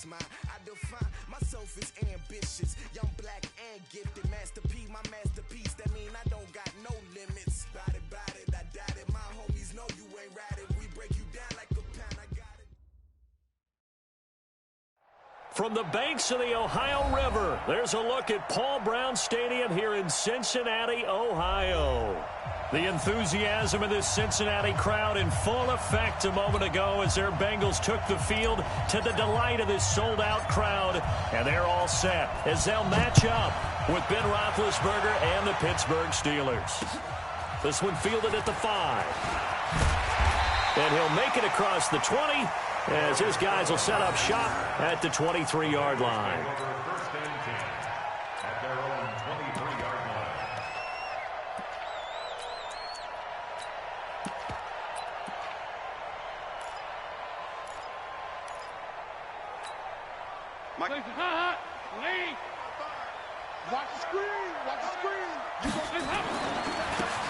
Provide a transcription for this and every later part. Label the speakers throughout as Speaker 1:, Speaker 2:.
Speaker 1: mine. I define myself as ambitious, young, black, and gifted. Master P, my masterpiece. That mean I don't got no limits. Bout it, I doubt it. My homies know you ain't ratted. We break you down like a pound. I got it.
Speaker 2: From the banks of the Ohio River, there's a look at Paul Brown Stadium here in Cincinnati, Ohio. The enthusiasm of this Cincinnati crowd in full effect a moment ago as their Bengals took the field to the delight of this sold-out crowd. And they're all set as they'll match up with Ben Roethlisberger and the Pittsburgh Steelers. This one fielded at the 5. And he'll make it across the 20 as his guys will set up shop at the 23-yard line.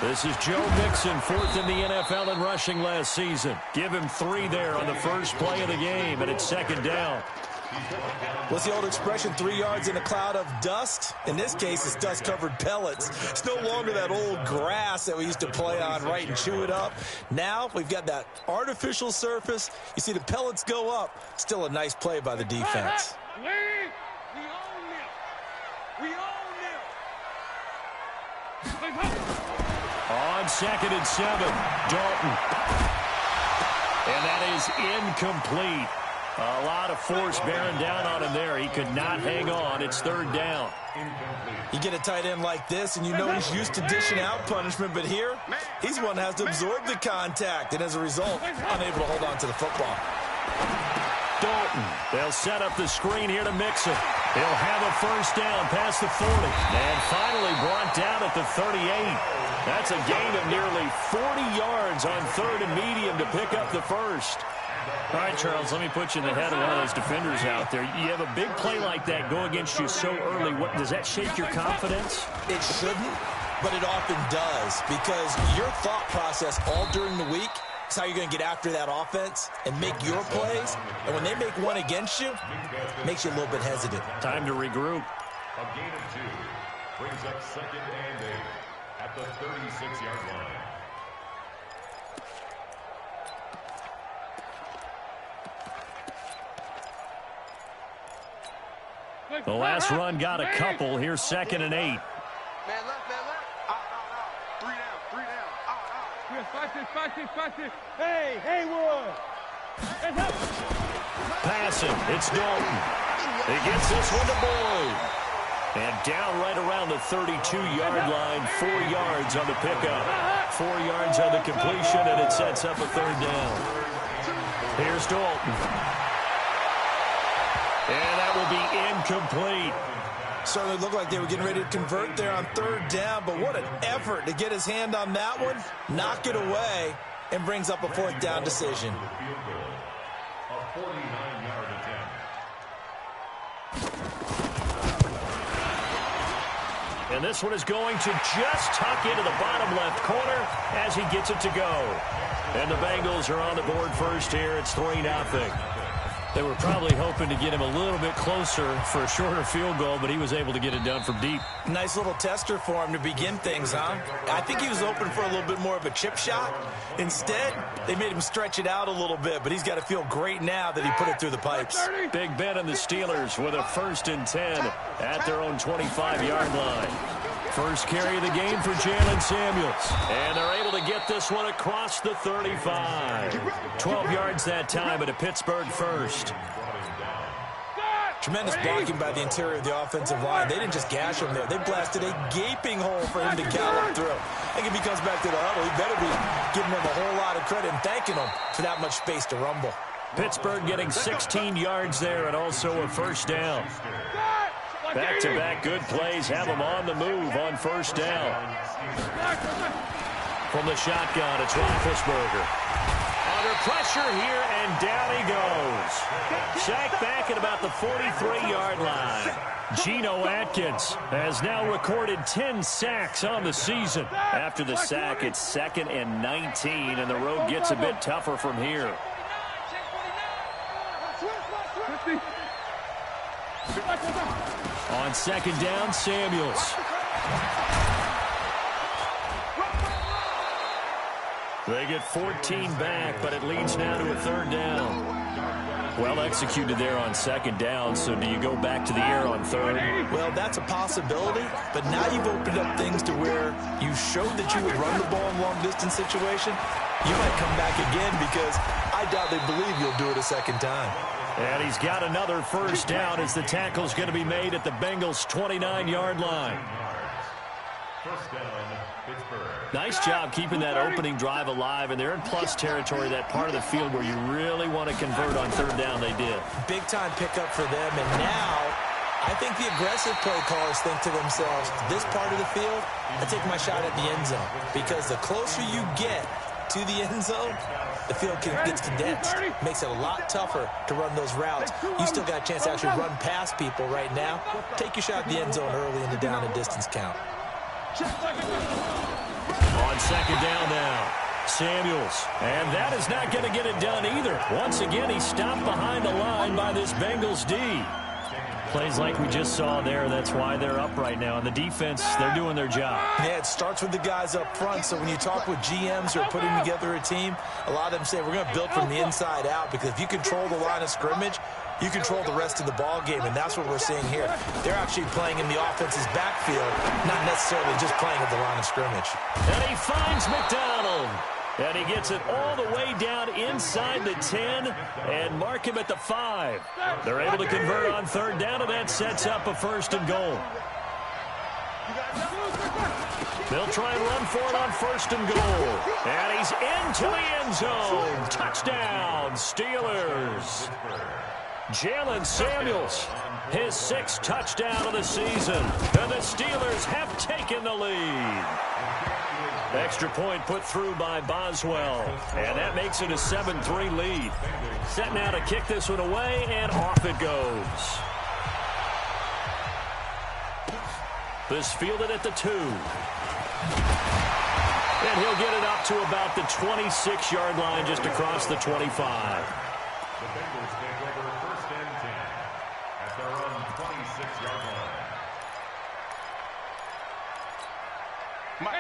Speaker 2: This is Joe Mixon, 4th in the NFL in rushing last season. Give him 3 there on the first play of the game, and it's 2nd down.
Speaker 3: What's the old expression, 3 yards in a cloud of dust? In this case, it's dust-covered pellets. It's no longer that old grass that we used to play on, right, and chew it up. Now we've got that artificial surface. You see the pellets go up. Still a nice play by the defense.
Speaker 2: On 2nd and 7, Dalton. And that is incomplete. A lot of force bearing down on him there. He could not hang on. It's 3rd down.
Speaker 3: You get a tight end like this, and you know he's used to dishing out punishment, but here, he's one that has to absorb the contact, and as a result, unable to hold on to the football.
Speaker 2: Dalton. They'll set up the screen here to Mixon. He'll have a first down past the 40. And finally brought down at the 38. That's a gain of nearly 40 yards on 3rd and medium to pick up the first. All right, Charles, let me put you in the head of one of those defenders out there. You have a big play like that go against you so early. Does that shake your confidence?
Speaker 3: It shouldn't, but it often does, because your thought process all during the week is how you're going to get after that offense and make your plays. And when they make one against you, it makes you a little bit hesitant.
Speaker 2: Time to regroup.
Speaker 4: A gain of 2 brings up 2nd and 8 at the 36-yard line.
Speaker 2: The last run got a couple. Here's 2nd and 8.
Speaker 5: Man left. Out. 3 down. Out. Hey, Haywood.
Speaker 2: Passing. It's Dalton. He gets this one to Boyd. And down right around the 32-yard line. 4 yards on the pickup. 4 yards on the completion, and it sets up a 3rd down. Here's Dalton. And that will be incomplete.
Speaker 3: Certainly looked like they were getting ready to convert there on 3rd down, but what an effort to get his hand on that one, knock it away, and brings up a 4th down decision.
Speaker 4: A 49-yard attempt.
Speaker 2: And this one is going to just tuck into the bottom left corner as he gets it to go. And the Bengals are on the board first here. It's 3-0. They were probably hoping to get him a little bit closer for a shorter field goal, but he was able to get it done from deep.
Speaker 3: Nice little tester for him to begin things, huh? I think he was open for a little bit more of a chip shot. Instead, they made him stretch it out a little bit, but he's got to feel great now that he put it through the pipes.
Speaker 2: Big Ben and the Steelers with a 1st and 10 at their own 25-yard line. First carry of the game for Jalen Samuels. And they're able to get this one across the 35. 12 yards that time, but a Pittsburgh first.
Speaker 3: Tremendous blocking by the interior of the offensive line. They didn't just gash him there. They blasted a gaping hole for him to gallop through. I think if he comes back to the huddle, he better be giving him a whole lot of credit and thanking him for that much space to rumble.
Speaker 2: Pittsburgh getting 16 yards there and also a 1st down. Back-to-back good plays have them on the move on 1st down. From the shotgun, it's Roethlisberger. Under pressure here, and down he goes. Sacked back at about the 43-yard line. Geno Atkins has now recorded 10 sacks on the season. After the sack, it's 2nd and 19, and the road gets a bit tougher from here. On second down, Samuels. They get 14 back, but it leads now to a third down. Well executed there on second down, so do you go back to the air on third?
Speaker 3: Well, that's a possibility, but now you've opened up things to where you showed that you would run the ball in long-distance situation. You might come back again because I doubt they believe you'll do it a second time.
Speaker 2: And he's got another first down as the tackle's going to be made at the Bengals' 29-yard line.
Speaker 4: First down, Pittsburgh.
Speaker 2: Nice job keeping that opening drive alive, and they're in plus territory, that part of the field where you really want to convert on third down. They did.
Speaker 3: Big-time pickup for them, and now I think the aggressive play callers think to themselves, this part of the field, I take my shot at the end zone, because the closer you get to the end zone, the field gets condensed. Makes it a lot tougher to run those routes. You still got a chance to actually run past people right now. Take your shot at the end zone early in the down and distance count.
Speaker 2: On second down now, Samuels. And that is not going to get it done either. Once again, he's stopped behind the line by this Bengals D. Plays like we just saw there, that's why they're up right now. And the defense, they're doing their job.
Speaker 3: Yeah, it starts with the guys up front. So when you talk with GMs who are putting together a team, a lot of them say we're going to build from the inside out, because if you control the line of scrimmage, you control the rest of the ball game, and that's what we're seeing here. They're actually playing in the offense's backfield, not necessarily just playing at the line of scrimmage.
Speaker 2: And he finds McDonald. And he gets it all the way down inside the 10 and mark him at the 5. They're able to convert on third down, and that sets up a first and goal. They'll try and run for it on first and goal. And he's into the end zone. Touchdown, Steelers. Jalen Samuels, his 6th touchdown of the season. And the Steelers have taken the lead. Extra point put through by Boswell. And that makes it a 7-3 lead. Set now to kick this one away, and off it goes. This fielded at the 2. And he'll get it up to about the 26-yard line, just across the 25.
Speaker 4: The Bengals take over first and 10 at their own 26-yard line.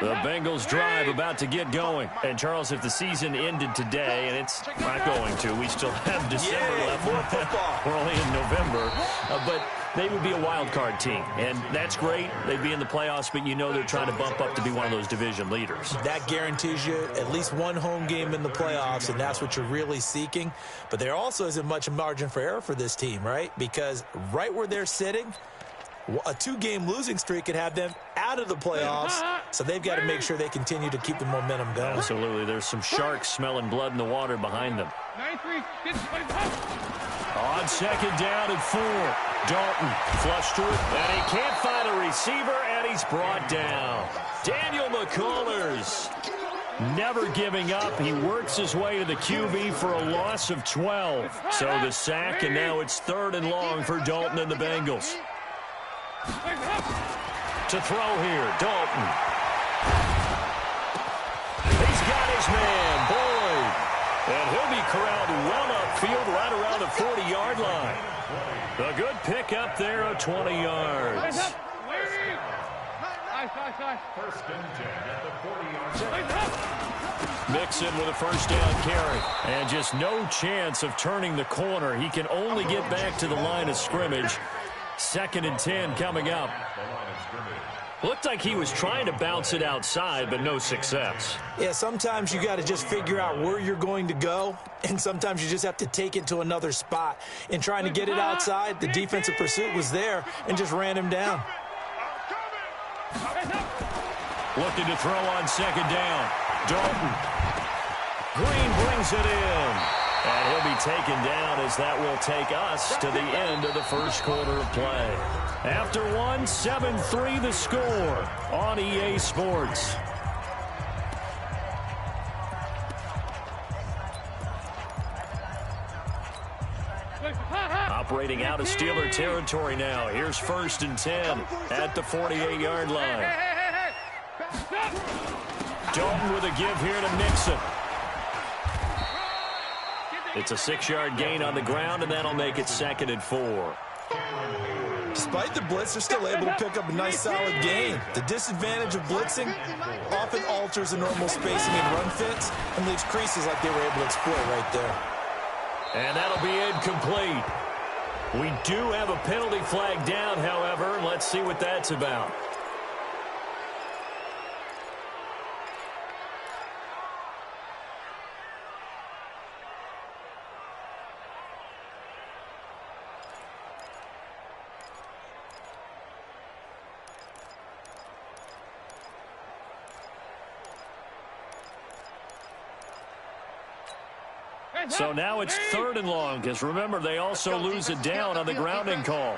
Speaker 2: The Bengals drive about to get going. And, Charles, if the season ended today, and it's not going to, we still have December left.
Speaker 3: More football.
Speaker 2: We're only in November. But they would be a wild card team. And that's great. They'd be in the playoffs, but you know they're trying to bump up to be one of those division leaders.
Speaker 3: That guarantees you at least one home game in the playoffs, and that's what you're really seeking. But there also isn't much margin for error for this team, right? Because right where they're sitting, a 2-game losing streak could have them out of the playoffs, so they've got to make sure they continue to keep the momentum going.
Speaker 2: Absolutely. There's some sharks smelling blood in the water behind them. On second down and 4, Dalton flushed to it, and he can't find a receiver, and he's brought down. Daniel McCullers never giving up. He works his way to the QB for a loss of 12. So the sack, and now it's 3rd and long for Dalton and the Bengals. To throw here, Dalton. He's got his man, Boyd. And he'll be corralled well upfield right around the 40-yard line. A good pick up there of 20 yards.
Speaker 4: First and 10 at the 40-yard line.
Speaker 2: Mixon with a first down carry. And just no chance of turning the corner. He can only get back to the line of scrimmage. 2nd and 10 coming up. Looked like he was trying to bounce it outside, but no success.
Speaker 3: Yeah, sometimes you got to just figure out where you're going to go, and sometimes you just have to take it to another spot. In trying to get it outside, the defensive pursuit was there and just ran him down.
Speaker 2: Looking to throw on second down. Dalton. Green brings it in. And he'll be taken down as that will take us to the end of the first quarter of play. After one, 7-3 the score on EA Sports. Operating out of Steeler territory now. Here's 1st and 10 at the 48-yard line. Dalton with a give here to Mixon. It's a 6-yard gain on the ground, and that'll make it 2nd and 4.
Speaker 3: Despite the blitz, they're still able to pick up a nice, solid gain. The disadvantage of blitzing often alters the normal spacing and run fits and leaves creases like they were able to exploit right there.
Speaker 2: And that'll be incomplete. We do have a penalty flag down, however. Let's see what that's about. So now it's 3rd and long, because remember, they also lose it down on the grounding call.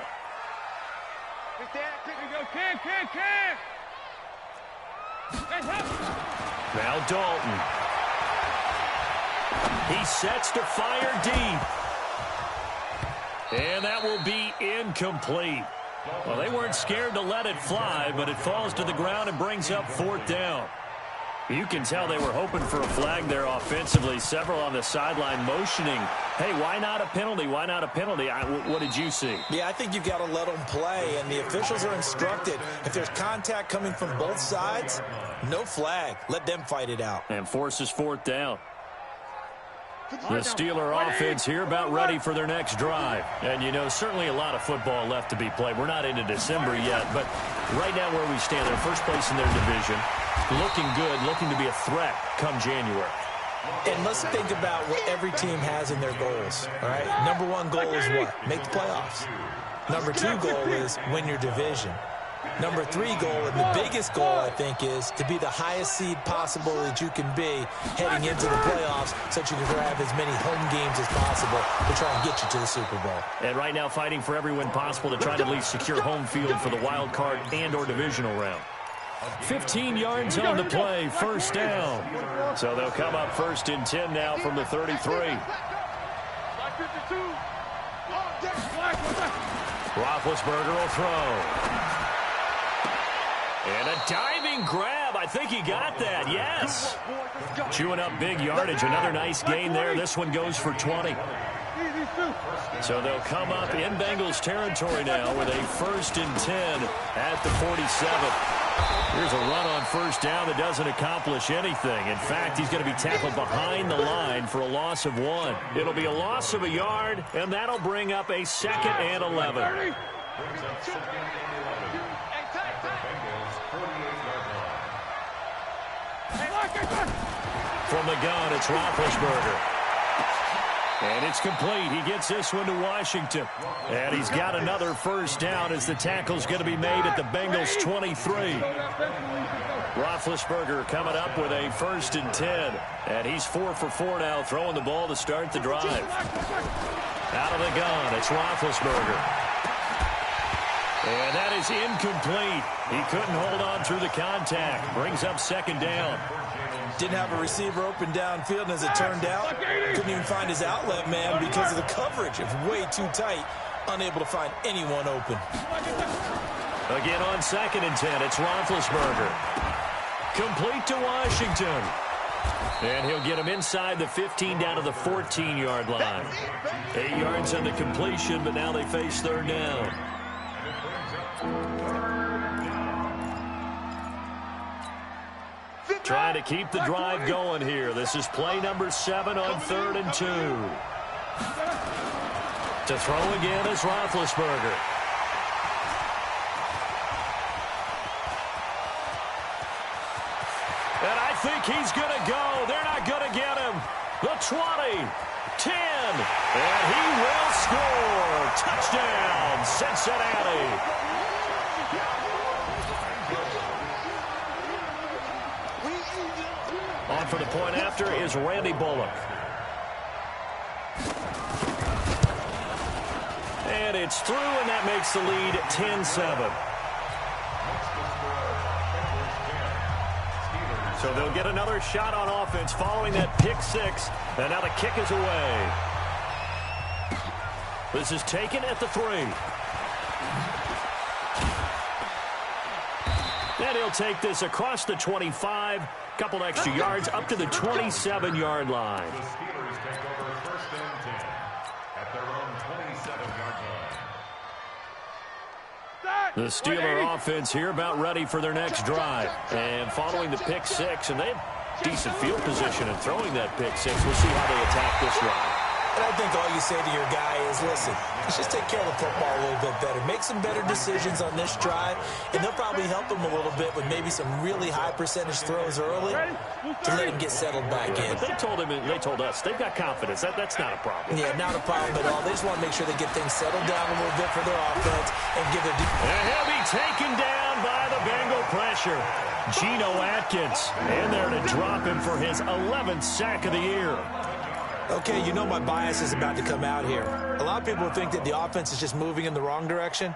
Speaker 2: Now Dalton. He sets to fire deep. And that will be incomplete. Well, they weren't scared to let it fly, but it falls to the ground and brings up 4th down. You can tell they were hoping for a flag there offensively. Several on the sideline motioning, hey, why not a penalty? Why not a penalty? What did you see?
Speaker 3: Yeah, I think you've got to let them play, and the officials are instructed. If there's contact coming from both sides, no flag. Let them fight it out.
Speaker 2: And forces 4th down. The Steeler offense here about ready for their next drive. And, you know, certainly a lot of football left to be played. We're not into December yet, but right now where we stand, they're first place in their division. Looking good, looking to be a threat come January.
Speaker 3: And let's think about what every team has in their goals, all right? Number 1 goal is what? Make the playoffs. Number 2 goal is win your division. Number 3 goal, and the biggest goal, I think, is to be the highest seed possible that you can be heading into the playoffs so that you can grab as many home games as possible to try and get you to the Super Bowl.
Speaker 2: And right now fighting for every win possible to try to at least secure home field for the wild card and or divisional round. 15 yards on the play, 1st down. So they'll come up 1st and 10 now from the 33. Roethlisberger will throw. And a diving grab. I think he got that, yes. Chewing up big yardage. Another nice gain there. This one goes for 20. So they'll come up in Bengals territory now with a 1st and 10 at the 47. Here's a run on 1st down that doesn't accomplish anything. In fact, he's going to be tackled behind the line for a loss of 1. It'll be a loss of a yard, and that'll bring up a 2nd and 11. From the gun, it's Roethlisberger. And it's complete. He gets this one to Washington. And he's got another 1st down as the tackle's going to be made at the Bengals 23. Roethlisberger coming up with a 1st and 10. And he's 4 for 4 now, throwing the ball to start the drive. Out of the gun, it's Roethlisberger. And that is incomplete. He couldn't hold on through the contact. Brings up 2nd down.
Speaker 3: Didn't have a receiver open downfield, and as it turned out, couldn't even find his outlet man because of the coverage. It was way too tight, unable to find anyone open.
Speaker 2: Again on 2nd and 10, it's Roethlisberger. Complete to Washington. And he'll get him inside the 15 down to the 14-yard line. 8 yards on the completion, but now they face 3rd down. Trying to keep the drive going here. This is play number 7 on 3rd and 2. To throw again is Roethlisberger. And I think he's going to go. They're not going to get him. The 20, 10, and he will score. Touchdown, Cincinnati. On for the point after is Randy Bullock. And it's through, and that makes the lead 10-7. So they'll get another shot on offense following that pick 6. And now the kick is away. This is taken at the 3. And he'll take this across the 25. Couple extra yards up to the 27-yard line.
Speaker 4: The Steelers take over 1st and 10 at their own 27-yard line.
Speaker 2: The Steeler offense here about ready for their next drive. And following the pick six, and they have decent field position in throwing that pick six. We'll see how they attack this drive.
Speaker 3: And I think all you say to your guy is, listen, let's just take care of the football a little bit better. Make some better decisions on this drive, and they'll probably help him a little bit with maybe some really high percentage throws early to let him get settled back in.
Speaker 2: But they told us they've got confidence. That's not a problem.
Speaker 3: Yeah, not a problem at all. They just want to make sure they get things settled down a little bit for their offense and give their defense.
Speaker 2: And he'll be taken down by the Bengal pressure. Geno Atkins in there to drop him for his 11th sack of the year.
Speaker 3: Okay, you know my bias is about to come out here. A lot of people think that the offense is just moving in the wrong direction.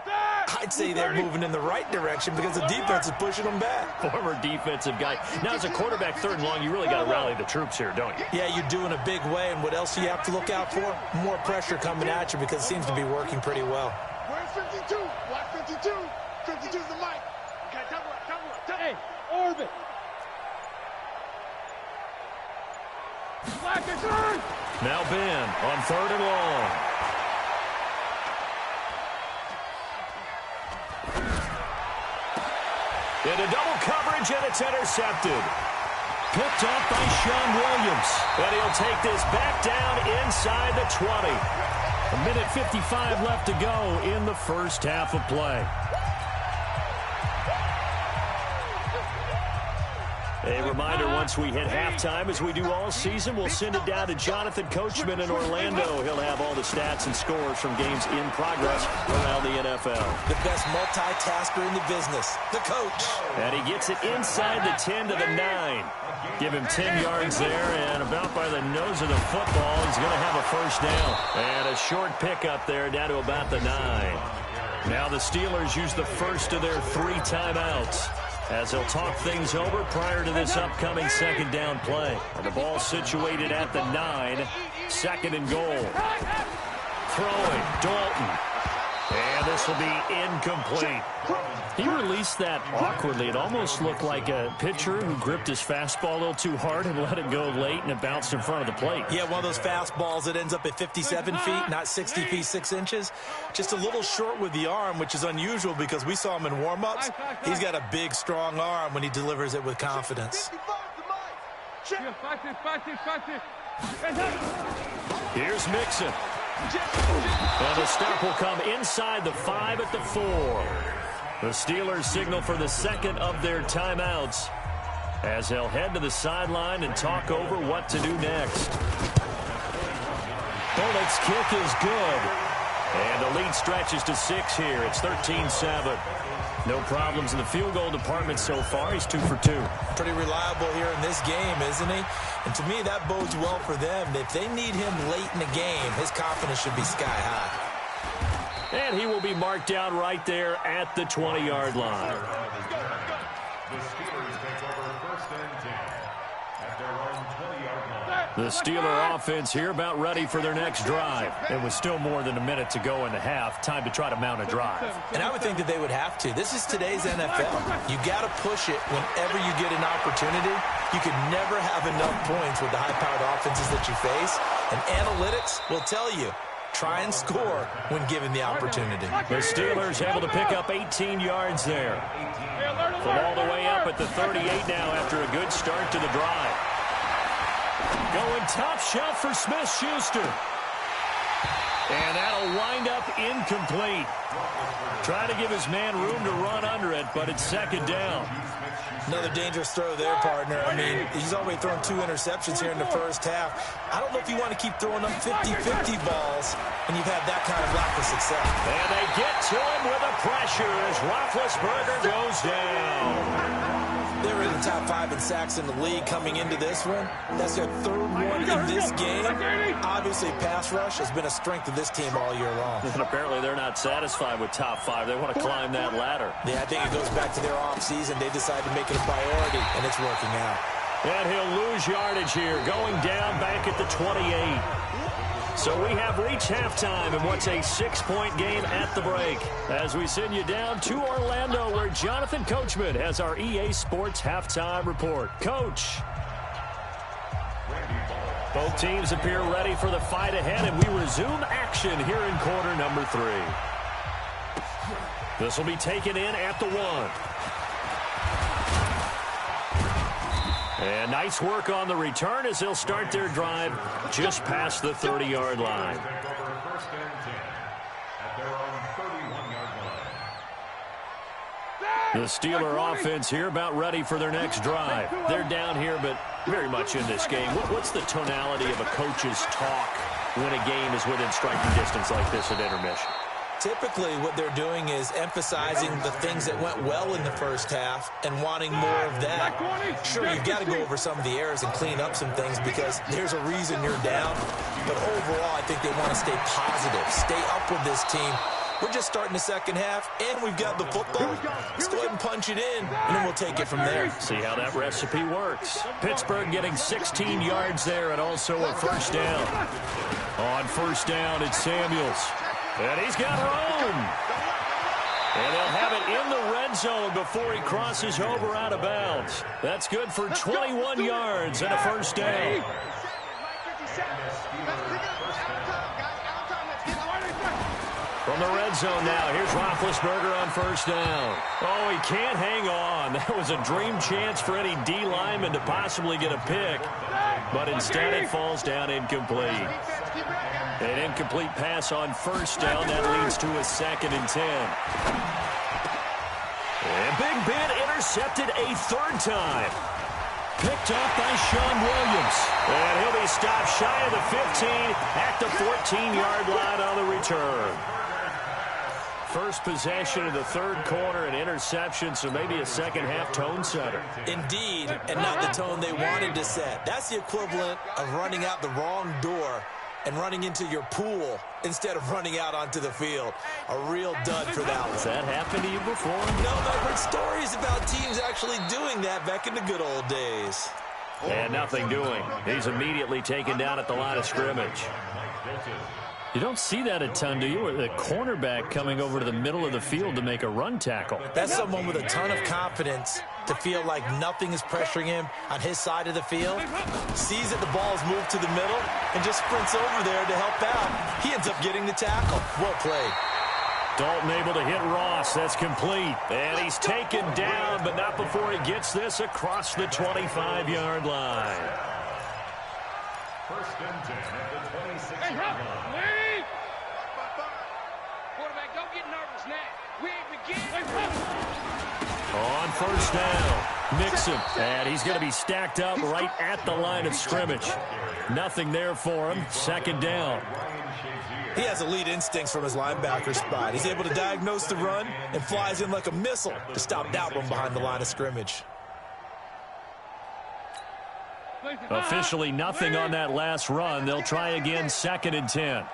Speaker 3: I'd say they're moving in the right direction because the defense is pushing them back.
Speaker 2: Former defensive guy. Now, as a quarterback, 3rd and long, you really got to rally the troops here, don't you?
Speaker 3: Yeah, you do in a big way. And what else do you have to look out for? More pressure coming at you because it seems to be working pretty well.
Speaker 5: Where's 52? Block 52. 52's the mic. Okay, double up. Hey, orbit. Black is third.
Speaker 2: Now Ben on 3rd and long. Into double coverage, and it's intercepted. Picked up by Sean Williams. And he'll take this back down inside the 20. 1:55 left to go in the first half of play. A reminder, once we hit halftime, as we do all season, we'll send it down to Jonathan Coachman in Orlando. He'll have all the stats and scores from games in progress around the NFL.
Speaker 3: The best multitasker in the business, the coach.
Speaker 2: And he gets it inside the 10 to the 9. Give him 10 yards there, and about by the nose of the football, he's going to have a first down. And a short pickup there down to about the 9. Now the Steelers use the first of their 3 timeouts, as they'll talk things over prior to this upcoming second down play. And the ball situated at the 9, 2nd and goal. Throwing, Dalton. And this will be incomplete. He released that awkwardly. It almost looked like a pitcher who gripped his fastball a little too hard and let it go late, and it bounced in front of the plate.
Speaker 3: Yeah, one of those fastballs that ends up at 57 feet, not 60 feet, 6 inches. Just a little short with the arm, which is unusual because we saw him in warm-ups. He's got a big, strong arm when he delivers it with confidence.
Speaker 2: Here's Mixon. And the stop will come inside the 5 at the 4. The Steelers signal for the second of their timeouts as they'll head to the sideline and talk over what to do next. Bullock's kick is good. And the lead stretches to 6 here. It's 13-7. No problems in the field goal department so far. He's 2 for 2.
Speaker 3: Pretty reliable here in this game, isn't he? And to me, that bodes well for them. If they need him late in the game, his confidence should be sky high.
Speaker 2: And he will be marked down right there at the 20-yard line.
Speaker 4: The Steelers take over 1st and 10 at their own 20-yard line.
Speaker 2: The Steeler offense here about ready for their next drive. And with still more than a minute to go in the half, time to try to mount a drive.
Speaker 3: And I would think that they would have to. This is today's NFL. You got to push it whenever you get an opportunity. You can never have enough points with the high-powered offenses that you face. And analytics will tell you, try and score when given the opportunity.
Speaker 2: The Steelers able to pick up 18 yards there. From all the way up at the 38 now after a good start to the drive. Going top shelf for Smith-Schuster. And that'll wind up incomplete. Trying to give his man room to run under it, but it's 2nd down.
Speaker 3: Another dangerous throw there, partner. I mean, he's already thrown 2 interceptions here in the first half. I don't know if you want to keep throwing up 50-50 balls when you've had that kind of lack of success.
Speaker 2: And they get to him with the pressure as Roethlisberger goes down.
Speaker 3: They were in the top 5 in sacks in the league coming into this one. That's their 3rd one in this game. Obviously, pass rush has been a strength of this team all year long.
Speaker 2: And apparently they're not satisfied with top 5. They want to climb that ladder.
Speaker 3: Yeah, I think it goes back to their offseason. They decided to make it a priority, and it's working out.
Speaker 2: And he'll lose yardage here, going down back at the 28. So we have reached halftime in what's a 6-point game at the break, as we send you down to Orlando, where Jonathan Coachman has our EA Sports halftime report. Coach. Both teams appear ready for the fight ahead, and we resume action here in quarter number 3. This will be taken in at the 1. And nice work on the return as they'll start their drive just past the 30-yard line.
Speaker 4: First and 10 at their own 31-yard line.
Speaker 2: The Steeler offense here about ready for their next drive. They're down here, but very much in this game. What's the tonality of a coach's talk when a game is within striking distance like this at intermission?
Speaker 3: Typically, what they're doing is emphasizing the things that went well in the first half and wanting more of that. Sure, you've got to go over some of the errors and clean up some things because there's a reason you're down. But overall, I think they want to stay positive, stay up with this team. We're just starting the second half, and we've got the football. Let's go ahead and punch it in, and then we'll take it from there.
Speaker 2: See how that recipe works. Pittsburgh getting 16 yards there and also a first down. On first down, it's Samuels. And he's got room. And they'll have it in the red zone before he crosses over out of bounds. That's good for 21 yards and a first down. From the red zone now, here's Roethlisberger on first down. Oh, he can't hang on. That was a dream chance for any D lineman to possibly get a pick. But instead it falls down incomplete. An incomplete pass on first down. That leads to a 2nd and 10. And Big Ben intercepted a 3rd time. Picked up by Sean Williams. And he'll be stopped shy of the 15 at the 14-yard line on the return. First possession of the 3rd quarter, an interception, so maybe a second-half tone setter.
Speaker 3: Indeed, and not the tone they wanted to set. That's the equivalent of running out the wrong door and running into your pool instead of running out onto the field. A real dud for that one.
Speaker 2: Has that happened to you before?
Speaker 3: No, I've heard stories about teams actually doing that back in the good old days.
Speaker 2: And nothing doing. He's immediately taken down at the line of scrimmage. You don't see that a ton, do you? With a cornerback coming over to the middle of the field to make a run tackle.
Speaker 3: That's someone with a ton of confidence to feel like nothing is pressuring him on his side of the field. Sees that the ball's moved to the middle and just sprints over there to help out. He ends up getting the tackle. Well played.
Speaker 2: Dalton able to hit Ross. That's complete. And he's taken down, but not before he gets this across the 25-yard line.
Speaker 4: First and 10 at the 26-yard line.
Speaker 5: Quarterback, don't get nervous now. We ain't beginning.
Speaker 2: On first down, Mixon. And he's going to be stacked up right at the line of scrimmage. Nothing there for him. 2nd down.
Speaker 3: He has elite instincts from his linebacker spot. He's able to diagnose the run and flies in like a missile to stop that one behind the line of scrimmage.
Speaker 2: Officially nothing on that last run. They'll try again, 2nd and 10.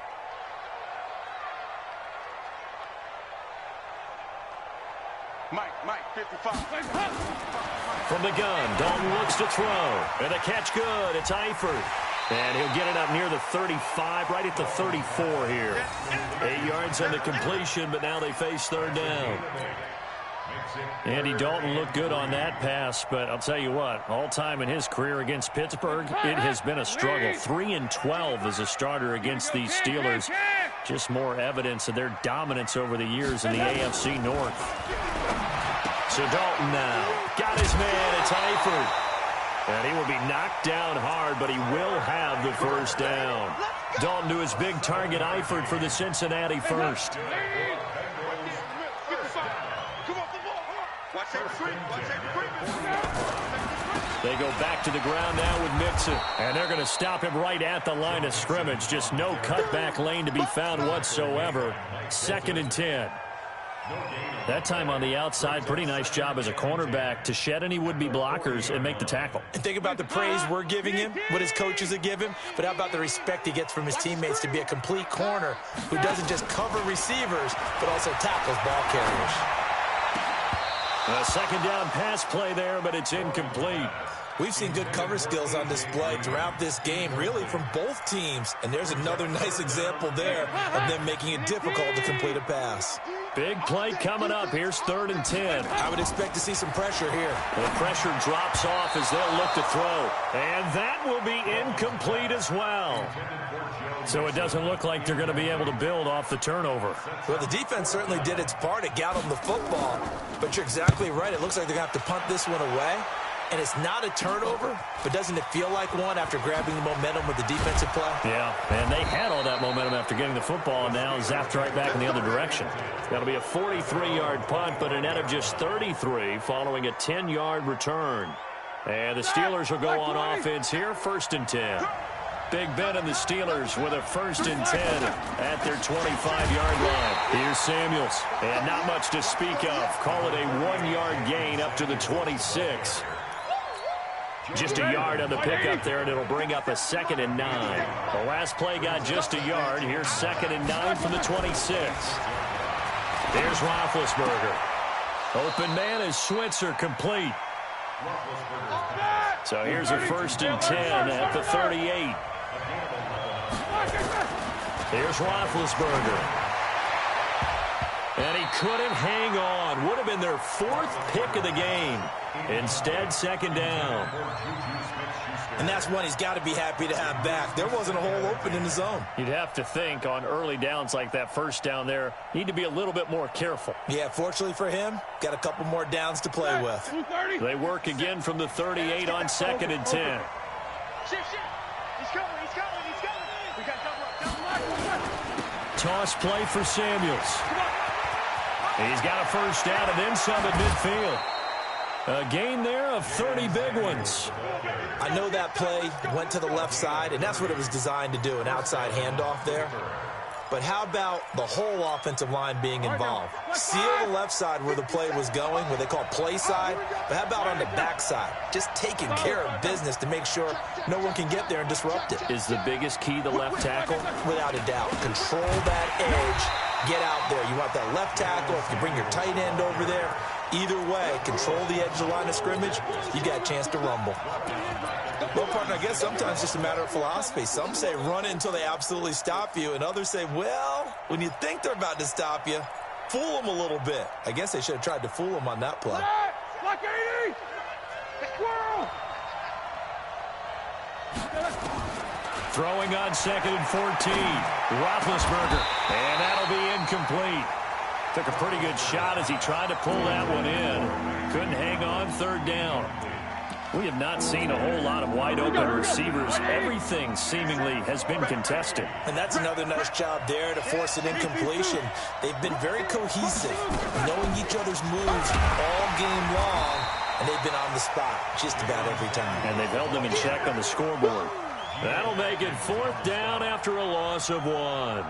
Speaker 5: Mike, 55.
Speaker 2: From the gun, Dalton looks to throw. And the catch good. It's Eifert. And he'll get it up near the 35, right at the 34 here. 8 yards on the completion, but now they face 3rd down. Andy Dalton looked good on that pass, but I'll tell you what, all-time in his career against Pittsburgh, it has been a struggle. 3-12 as a starter against these Steelers. Just more evidence of their dominance over the years in the AFC North. So Dalton now got his man. It's Eifert. And he will be knocked down hard, but he will have the first down. Dalton to his big target, Eifert, for the Cincinnati first. They go back to the ground now with Mixon. And they're going to stop him right at the line of scrimmage. Just no cutback lane to be found whatsoever. 2nd and 10. That time on the outside, pretty nice job as a cornerback to shed any would-be blockers and make the tackle.
Speaker 3: And think about the praise we're giving him, what his coaches have given him, but how about the respect he gets from his teammates to be a complete corner who doesn't just cover receivers, but also tackles ball carriers.
Speaker 2: A 2nd down pass play there, but it's incomplete.
Speaker 3: We've seen good cover skills on display throughout this game, really from both teams. And there's another nice example there of them making it difficult to complete a pass.
Speaker 2: Big play coming up. Here's 3rd and 10.
Speaker 3: I would expect to see some pressure here.
Speaker 2: The pressure drops off as they'll look to throw. And that will be incomplete as well. So it doesn't look like they're going to be able to build off the turnover.
Speaker 3: Well, the defense certainly did its part. It got them the football. But you're exactly right. It looks like they're going to have to punt this one away. And it's not a turnover, but doesn't it feel like one after grabbing the momentum with the defensive play?
Speaker 2: Yeah, and they had all that momentum after getting the football, and now zapped right back in the other direction. That'll be a 43-yard punt, but a net of just 33 following a 10-yard return. And the Steelers will go on offense here, 1st and 10. Big Ben and the Steelers with a 1st and 10 at their 25-yard line. Here's Samuels, and not much to speak of. Call it a 1-yard gain up to the 26. Just a yard on the pickup there, and it'll bring up a 2nd and 9. The last play got just a yard. Here's 2nd and 9 from the 26. Here's Roethlisberger. Open man is Switzer, complete. So here's a 1st and 10 at the 38. Here's Roethlisberger. And he couldn't hang on. Would have been their 4th pick of the game. Instead, 2nd down.
Speaker 3: And that's one he's got to be happy to have back. There wasn't a hole open in the zone.
Speaker 2: You'd have to think on early downs like that 1st down there, need to be a little bit more careful.
Speaker 3: Yeah, fortunately for him, got a couple more downs to play with.
Speaker 2: They work again from the 38 on 2nd and 10.
Speaker 5: Shift. He's coming. We got double.
Speaker 2: Toss play for Samuels. He's got a 1st down and then some at midfield. A gain there of 30 big ones.
Speaker 3: I know that play went to the left side, and that's what it was designed to do, an outside handoff there. But how about the whole offensive line being involved? Seal the left side where the play was going, what they call play side, but how about on the back side? Just taking care of business to make sure no one can get there and disrupt it.
Speaker 2: Is the biggest key the left tackle?
Speaker 3: Without a doubt. Control that edge. Get out there. You want that left tackle. If you bring your tight end over there, either way, control the edge of the line of scrimmage, you got a chance to rumble. Well, partner, I guess sometimes it's just a matter of philosophy. Some say run it until they absolutely stop you, and others say, well, when you think they're about to stop you, fool them a little bit. I guess they should have tried to fool them on that play.
Speaker 5: Like 80! Squirrel!
Speaker 2: Throwing on 2nd and 14. Roethlisberger, and that'll be incomplete. Took a pretty good shot as he tried to pull that one in. Couldn't hang on, 3rd down. We have not seen a whole lot of wide-open receivers. Everything seemingly has been contested.
Speaker 3: And that's another nice job there to force an incompletion. They've been very cohesive, knowing each other's moves all game long, and they've been on the spot just about every time.
Speaker 2: And they've held them in check on the scoreboard. That'll make it 4th down after a loss of 1.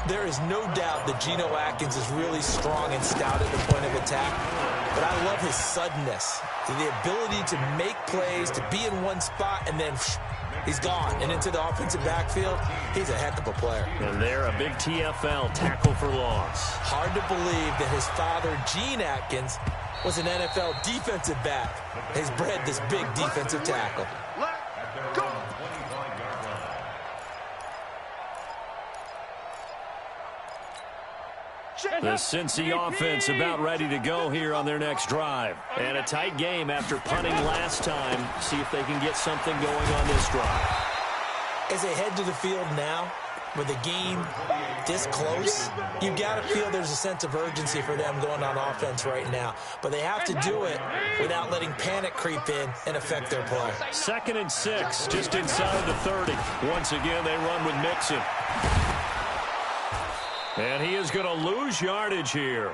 Speaker 3: There is no doubt that Geno Atkins is really strong and stout at the point of attack, but I love his suddenness, the ability to make plays, to be in one spot, and then he's gone and into the offensive backfield. He's a heck of a player.
Speaker 2: And they're a big TFL, tackle for loss.
Speaker 3: Hard to believe that his father, Gene Atkins, was an NFL defensive back. He's bred this big defensive tackle.
Speaker 5: Let go!
Speaker 2: The Cincy offense about ready to go here on their next drive. And a tight game after punting last time. See if they can get something going on this drive.
Speaker 3: As they head to the field now, with the game this close, you've got to feel there's a sense of urgency for them going on offense right now. But they have to do it without letting panic creep in and affect their play.
Speaker 2: 2nd and 6, just inside the 30. Once again, they run with Mixon. And he is going to lose yardage here.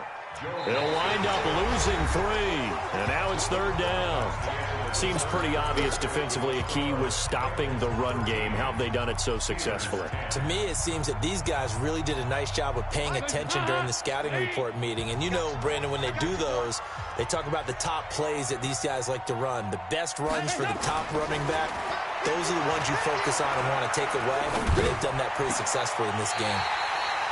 Speaker 2: He'll wind up losing 3. And now it's 3rd down. Seems pretty obvious defensively a key was stopping the run game. How have they done it so successfully?
Speaker 3: To me, it seems that these guys really did a nice job of paying attention during the scouting report meeting. And you know, Brandon, when they do those, they talk about the top plays that these guys like to run. The best runs for the top running back, those are the ones you focus on and want to take away. And they've done that pretty successfully in this game.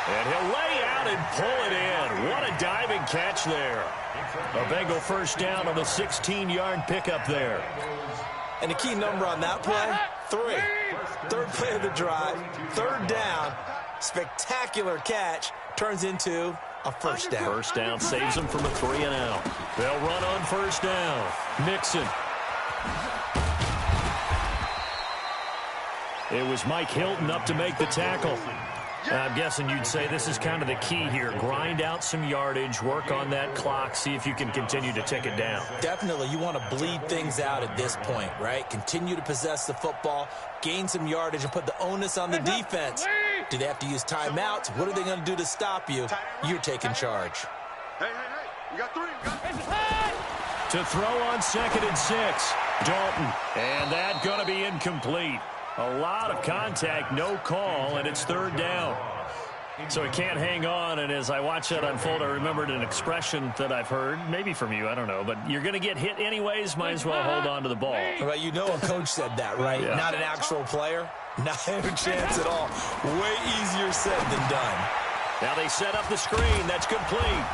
Speaker 2: And he'll lay out and pull it in. What a diving catch there. A Bengal 1st down on the 16-yard pickup there.
Speaker 3: And the key number on that play, 3. 3rd play of the drive, 3rd down. Spectacular catch turns into a first down.
Speaker 2: First down saves them from a 3-and-out. They'll run on first down. Mixon. It was Mike Hilton up to make the tackle. I'm guessing you'd say this is kind of the key here. Grind out some yardage, work on that clock, see if you can continue to tick it down.
Speaker 3: Definitely, you want to bleed things out at this point, right? Continue to possess the football, gain some yardage, and put the onus on the defense. Do they have to use timeouts? What are they going to do to stop you? You're taking charge.
Speaker 5: Hey, you got 3.
Speaker 2: To throw on 2nd and 6. Dalton. And that going to be incomplete. A lot of contact, no call, and it's 3rd down. So he can't hang on, and as I watch that unfold, I remembered an expression that I've heard, maybe from you, I don't know, but you're going to get hit anyways, might as well hold on to the ball.
Speaker 3: Well, you know a coach said that, right?
Speaker 2: Yeah.
Speaker 3: Not an actual player. Not a chance at all. Way easier said than done.
Speaker 2: Now they set up the screen. That's complete.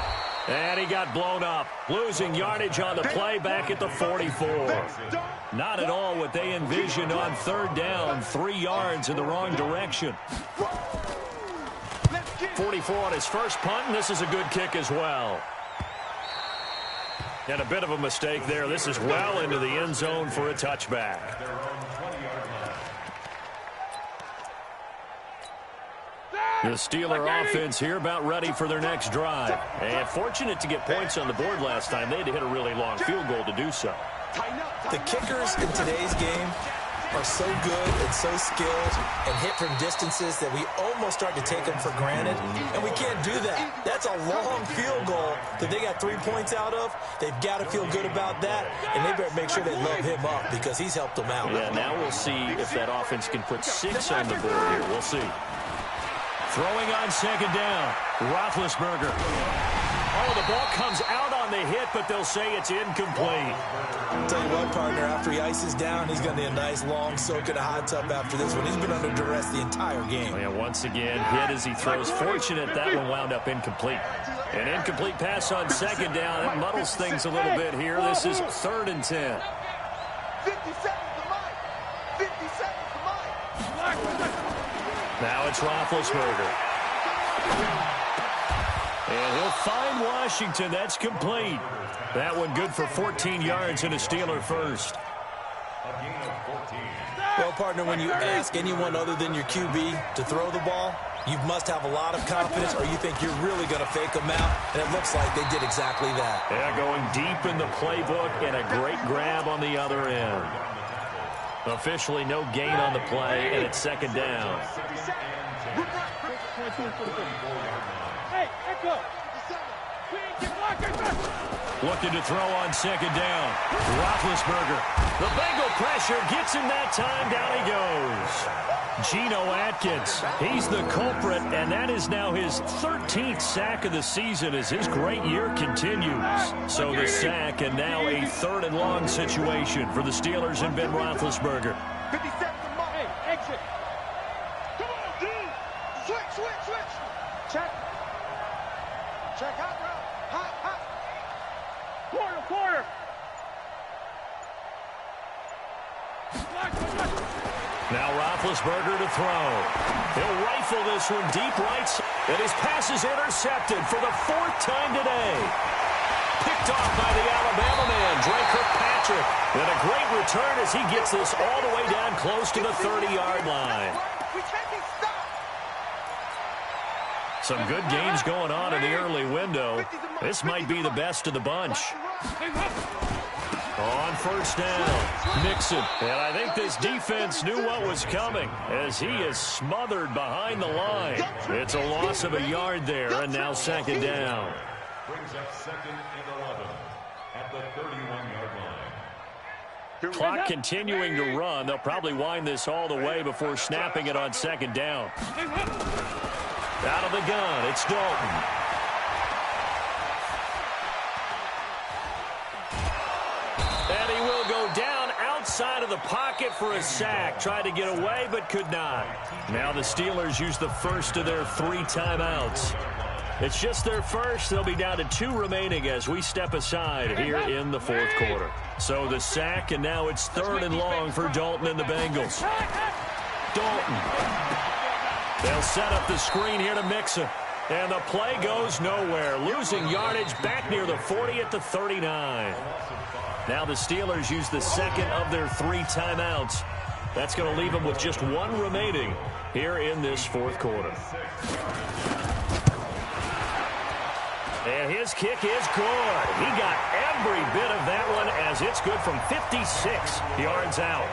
Speaker 2: And he got blown up. Losing yardage on the play back at the 44. Not at all what they envisioned on 3rd down. 3 yards in the wrong direction. 44 on his first punt, and this is a good kick as well. And a bit of a mistake there. This is well into the end zone for a touchback. The Steeler offense here about ready for their next drive. And fortunate to get points on the board last time. They had to hit a really long field goal to do so.
Speaker 3: The kickers in today's game are so good and so skilled and hit from distances that we almost start to take them for granted, and we can't do that. That's a long field goal that they got 3 points out of. They've got to feel good about that, and they better make sure they love him up because he's helped them out.
Speaker 2: Yeah, now we'll see if that offense can put 6 on the board here. We'll see. Throwing on 2nd down, Roethlisberger. Oh, the ball comes out on the hit, but they'll say it's incomplete.
Speaker 3: I'll tell you what, partner, after he ices down, he's going to need a nice long soak in a hot tub after this one. He's been under duress the entire game.
Speaker 2: Oh, yeah, once again, hit as he throws. Fortunate that one wound up incomplete. An incomplete pass on 2nd down. It muddles things a little bit here. This is 3rd and 10.
Speaker 5: 50 seconds to mine. 50 seconds to mine.
Speaker 2: Now it's Roethlisberger. And he'll find Washington. That's complete. That one good for 14 yards and a Steeler first.
Speaker 3: Well, partner, when you ask anyone other than your QB to throw the ball, you must have a lot of confidence or you think you're really going to fake them out, and it looks like they did exactly that.
Speaker 2: Yeah, going deep in the playbook and a great grab on the other end. Officially no gain on the play, and it's 2nd down. Looking to throw on 2nd down. Roethlisberger. The Bengal pressure gets him that time. Down he goes. Geno Atkins. He's the culprit, and that is now his 13th sack of the season as his great year continues. So the sack, and now a 3rd and long situation for the Steelers and Ben Roethlisberger.
Speaker 5: 50 seconds to mine. Hey, exit. Come on, dude. Switch. Check. Hot route. Hot. Quarter.
Speaker 2: Now Roethlisberger to throw. He'll rifle this one deep right. And his pass is intercepted for the 4th time today. Picked off by the Alabama man, Dre Kirkpatrick. And a great return as he gets this all the way down close to the 30-yard line.
Speaker 5: We can't be stopped.
Speaker 2: Some good games going on in the early window. This might be the best of the bunch. On first down, Mixon. And I think this defense knew what was coming as he is smothered behind the line. It's a loss of a yard there, and now 2nd down.
Speaker 4: Brings up 2nd and 11 at the 31-yard line.
Speaker 2: Clock continuing to run. They'll probably wind this all the way before snapping it on 2nd down. Out of the gun, it's Dalton. And he will go down outside of the pocket for a sack. Tried to get away, but could not. Now the Steelers use the first of their 3 timeouts. It's just their first. They'll be down to 2 remaining as we step aside here in the 4th quarter. So the sack, and now it's 3rd and long for Dalton and the Bengals. Dalton. They'll set up the screen here to Mixon. And the play goes nowhere. Losing yardage back near the 40 at the 39. Now the Steelers use the second of their 3 timeouts. That's going to leave them with just 1 remaining here in this fourth quarter. And his kick is good. He got every bit of that one as it's good from 56 yards out.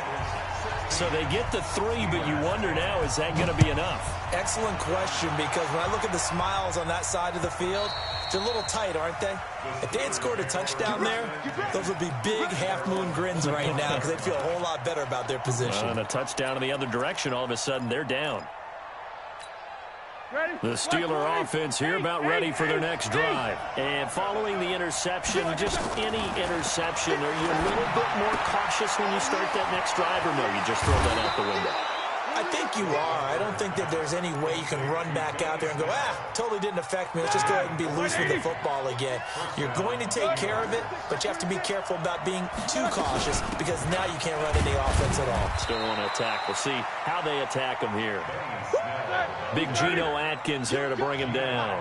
Speaker 2: So they get the 3, but you wonder now, is that going to be enough?
Speaker 3: Excellent question, because when I look at the smiles on that side of the field, they're a little tight, aren't they? If they had scored a touchdown there, those would be big half-moon grins right now because they'd feel a whole lot better about their position.
Speaker 2: And a touchdown in the other direction, all of a sudden they're down. The Steeler offense here about ready for their next drive. And following the interception, just any interception, are you a little bit more cautious when you start that next drive, or no, you just throw that out the window?
Speaker 3: I think you are. I don't think that there's any way you can run back out there and go, totally didn't affect me. Let's just go ahead and be loose with the football again. You're going to take care of it, but you have to be careful about being too cautious because now you can't run any offense at all.
Speaker 2: Still want to attack. We'll see how they attack him here. Big Geno Atkins there to bring him down.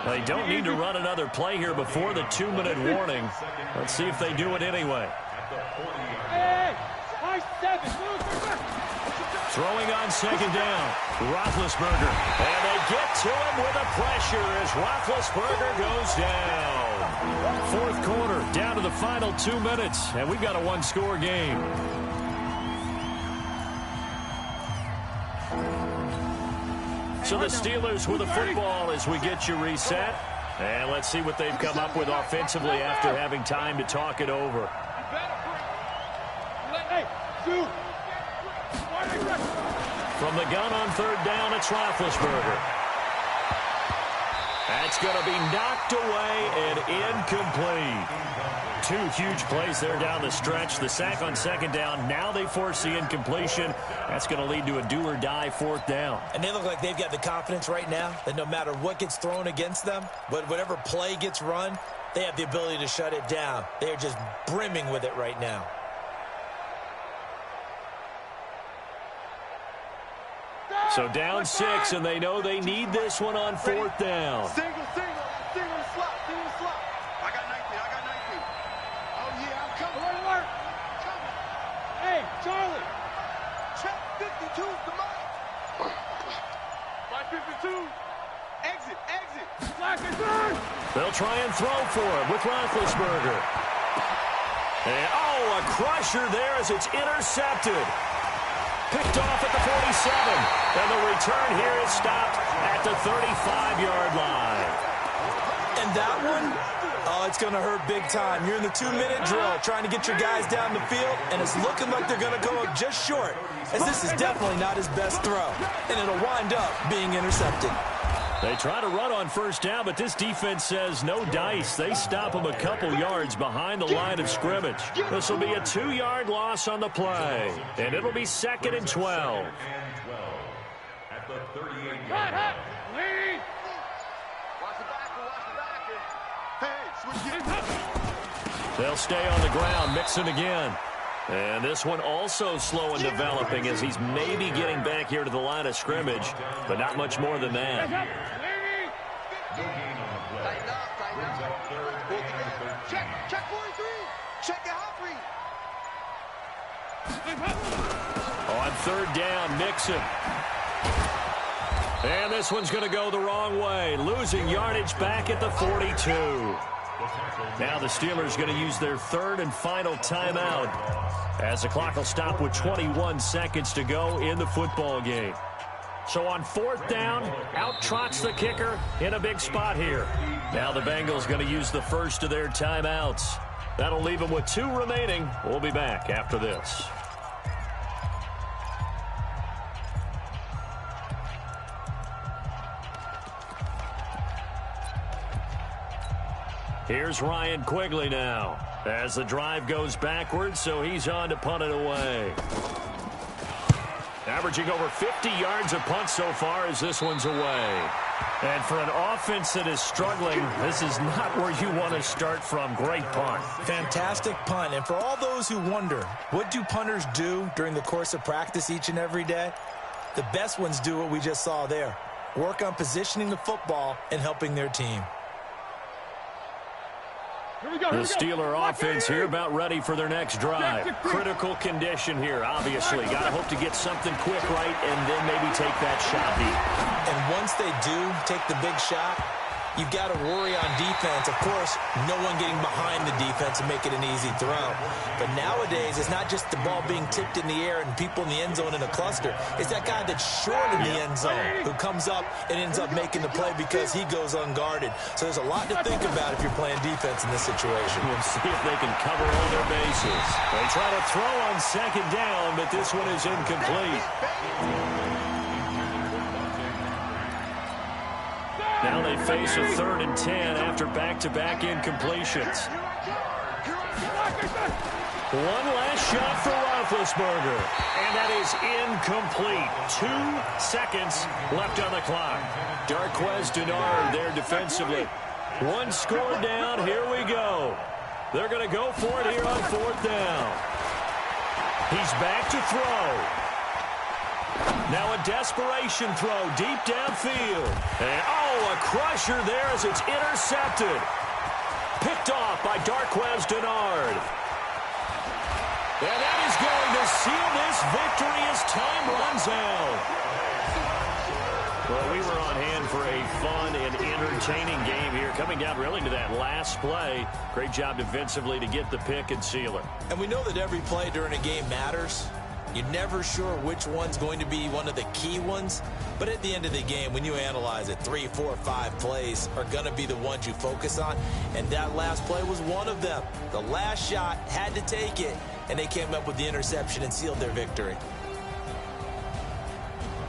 Speaker 2: They don't need to run another play here before the 2-minute warning. Let's see if they do it anyway. Throwing on second down, Roethlisberger. And they get to him with the pressure as Roethlisberger goes down. Fourth quarter, down to the final 2 minutes, and we've got a 1-score game. So the Steelers with the football as we get you reset. And let's see what they've come up with offensively after having time to talk it over. From the gun on third down, it's Roethlisberger. That's going to be knocked away and incomplete. 2 huge plays there down the stretch. The sack on second down. Now they force the incompletion. That's going to lead to a do-or-die fourth down.
Speaker 3: And they look like they've got the confidence right now that no matter what gets thrown against them, but whatever play gets run, they have the ability to shut it down. They're just brimming with it right now.
Speaker 2: So down 6, and they know they need this one on fourth down.
Speaker 5: Single slot. I got 19. Oh, yeah, I'm coming. Alert. Hey, Charlie. Check 52's the mark. By 52. Exit. Black and third.
Speaker 2: They'll try and throw for him with Roethlisberger. And, a crusher there as it's intercepted. Picked off at the 47. And the return here is stopped at the 35-yard line.
Speaker 3: And that one, it's going to hurt big time. You're in the 2-minute drill trying to get your guys down the field, and it's looking like they're going to go up just short, as this is definitely not his best throw. And it'll wind up being intercepted.
Speaker 2: They try to run on first down, but this defense says no dice. They stop them a couple yards behind the line of scrimmage. This will be a 2-yard loss on the play, and it'll be 2nd and 12.
Speaker 4: At the 38-yard line.
Speaker 2: They'll stay on the ground, Mixon again. And this one also slow and developing as he's maybe getting back here to the line of scrimmage, but not much more than that.
Speaker 4: No gain on the play. Brings up 3rd and 13.
Speaker 5: Check 43. Check your hot read.
Speaker 2: On third down, Mixon. And this one's going to go the wrong way, losing yardage back at the 42. Now the Steelers going to use their 3rd and final timeout as the clock will stop with 21 seconds to go in the football game. So on 4th down, out trots the kicker in a big spot here. Now the Bengals going to use the first of their timeouts. That'll leave them with 2 remaining. We'll be back after this. Here's Ryan Quigley now as the drive goes backwards, so he's on to punt it away. Averaging over 50 yards a punt so far as this one's away. And for an offense that is struggling, this is not where you want to start from. Great punt.
Speaker 3: Fantastic punt. And for all those who wonder, what do punters do during the course of practice each and every day? The best ones do what we just saw there. work on positioning the football and helping their team.
Speaker 2: The Steeler offense here about ready for their next drive. Critical condition here, obviously. Got to hope to get something quick right and then maybe take that shot deep.
Speaker 3: And once they do take the big shot, you've got to worry on defense. Of course, no one getting behind the defense and make it an easy throw. But nowadays, it's not just the ball being tipped in the air and people in the end zone in a cluster. It's that guy that's short in the end zone who comes up and ends up making the play because he goes unguarded. So there's a lot to think about if you're playing defense in this situation.
Speaker 2: We'll see if they can cover all their bases. They try to throw on second down, but this one is incomplete. Now they face a 3rd and 10 after back-to-back incompletions. One last shot for Roethlisberger, and that is incomplete. 2 seconds left on the clock. Darquez Denard there defensively. One score down. Here we go. They're going to go for it here on 4th down. He's back to throw. Now a desperation throw deep downfield. And, a crusher there as it's intercepted. Picked off by Darquez Denard. And that is going to seal this victory as time runs out. Well, we were on hand for a fun and entertaining game here, coming down really to that last play. Great job defensively to get the pick and seal it.
Speaker 3: And we know that every play during a game matters. You're never sure which one's going to be one of the key ones. But at the end of the game, when you analyze it, 3, 4, 5 plays are going to be the ones you focus on. And that last play was one of them. The last shot had to take it, and they came up with the interception and sealed their victory.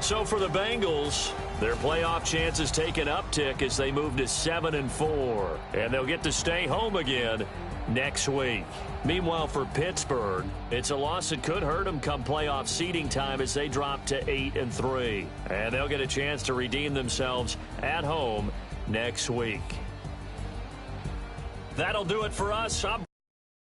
Speaker 2: So for the Bengals, their playoff chances take an uptick as they move to 7-4. And they'll get to stay home again next week. Meanwhile, for Pittsburgh, it's a loss that could hurt them come playoff seeding time as they drop to 8-3. And they'll get a chance to redeem themselves at home next week. That'll do it for us.